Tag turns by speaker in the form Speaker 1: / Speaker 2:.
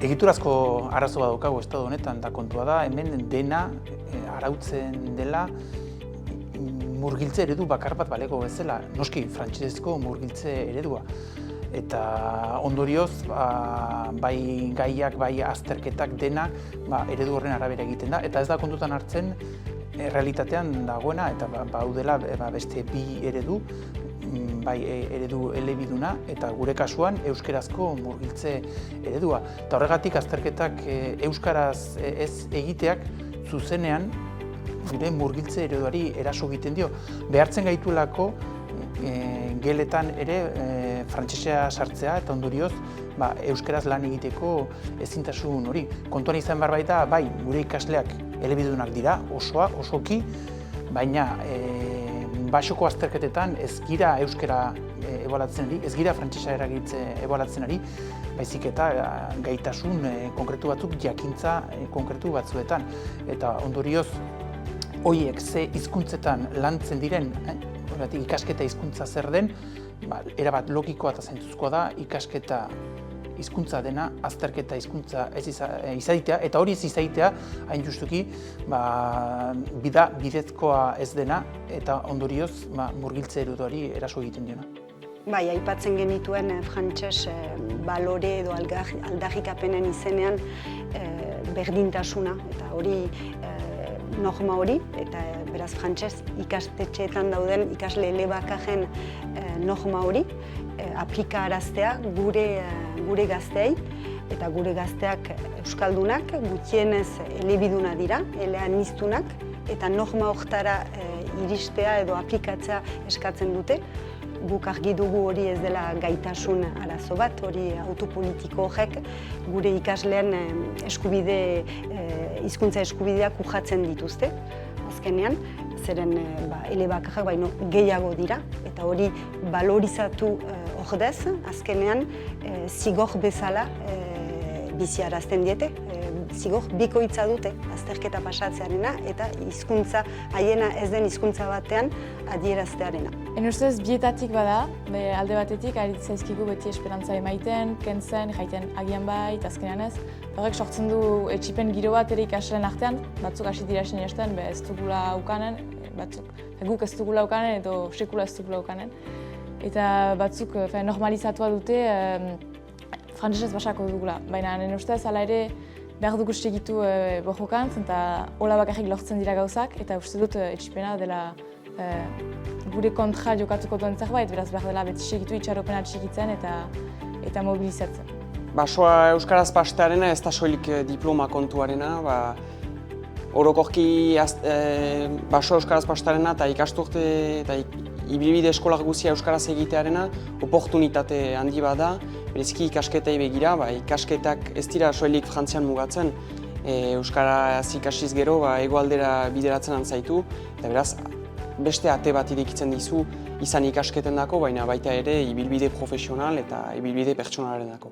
Speaker 1: Egiturazko arazo bat daukagu estatu honetan, da kontua da, hemen dena arautzen dela murgiltze eredu bakar bat balego bezala, noski frantsesezko murgiltze eredua. Eta ondorioz, bai gaiak, bai azterketak dena eredu horren arabera egiten da, eta ez da kontutan hartzen realitatean dagoena, eta baudela beste bi eredu, bai eredu elebiduna eta gure kasuan euskerazko murgiltze eredua. Eta horregatik azterketak euskaraz ez egiteak zuzenean gure murgiltze ereduari eraso egiten dio. Behartzen gaituelako geletan ere frantsesea sartzea eta ondorioz euskaraz lan egiteko ezintasun hori. Kontuan izan behar baita, bai, gure ikasleak elebidunak dira, osoki, baina basoko azterketetan ez gira euskara ebaluatzen ari, ez gira frantsesa ebaluatzen ari, baizik eta gaitasun konkretu batzuk, jakintza konkretu batzuetan. Eta ondorioz, horiek ze hizkuntzetan lantzen diren, ikasketa hizkuntza zer den, erabat logikoa eta zentzuzkoa da, ikasketa hizkuntza dena, azterketa hizkuntza ez izatea, eta hori ez izatea, hain justuki, bidezkoa ez dena, eta ondorioz murgiltze ereduari eraso egiten diona.
Speaker 2: Bai, aipatzen genituen frantses balore edo aldarrikapenen izenean berdintasuna, eta hori norma hori, eta beraz frantses ikastetxeetan dauden ikasle elebakajen norma hori, aplikaraztea gure gazteei, eta gure gazteak euskaldunak, gutxienez elebiduna dira, eleaniztunak, eta norma horretara iristea edo aplikatzea eskatzen dute. Guk argi dugu hori ez dela gaitasun arazo bat, hori autopolitiko horrek gure ikasleen hizkuntza eskubideak urratzen dituzte, azkenean, zeren elebakarrak baino gehiago dira, eta hori balorizatu ordez, azkenean zigor bezala biziarazten diete, zigor bikoitza dute azterketa pasatzearena eta hizkuntza haiena ez den hizkuntza batean adieraztearena.
Speaker 3: Ustez bietatik bada, alde batetik aritzen zaizkigu beti esperantza emaiten, kentzen, jaiten agian bai, eta azkenean ez. Horrek sortzen du etxipen giro bat ere ikasleen artean, batzuk hasi dira sinesten, ez dugula ukanen, guk ez dugula ukanen edo sekula ez dugula ukanen. Eta batzuk normalizatua dute frantsesez basako dugula, baina nire ustez hala ere behar dugu segitu borrokantz eta hola bakarrik lortzen dira gauzak, eta uste dut etxipena dela gure kontra jokatuko duen zerbait, beraz behar dela beti segitu itxaropena txikitzen eta mobilizatzen.
Speaker 4: Basoa euskaraz pastearena ez da soilik diploma kontuarena, orokorki basoa euskaraz pastearena eta ikasturte eta ibilbide eskolak guzia euskaraz egitearena oportunitate handi bat da, bereziki ikasketei begira, ikasketak ez dira soilik Frantzian mugatzen, euskaraz ikasiz gero hegoaldera bideratzen antzaitu, eta beraz beste ate bat irekitzen dizu izan ikasketendako, baina baita ere ibilbide profesional eta ibilbide pertsonalarenako.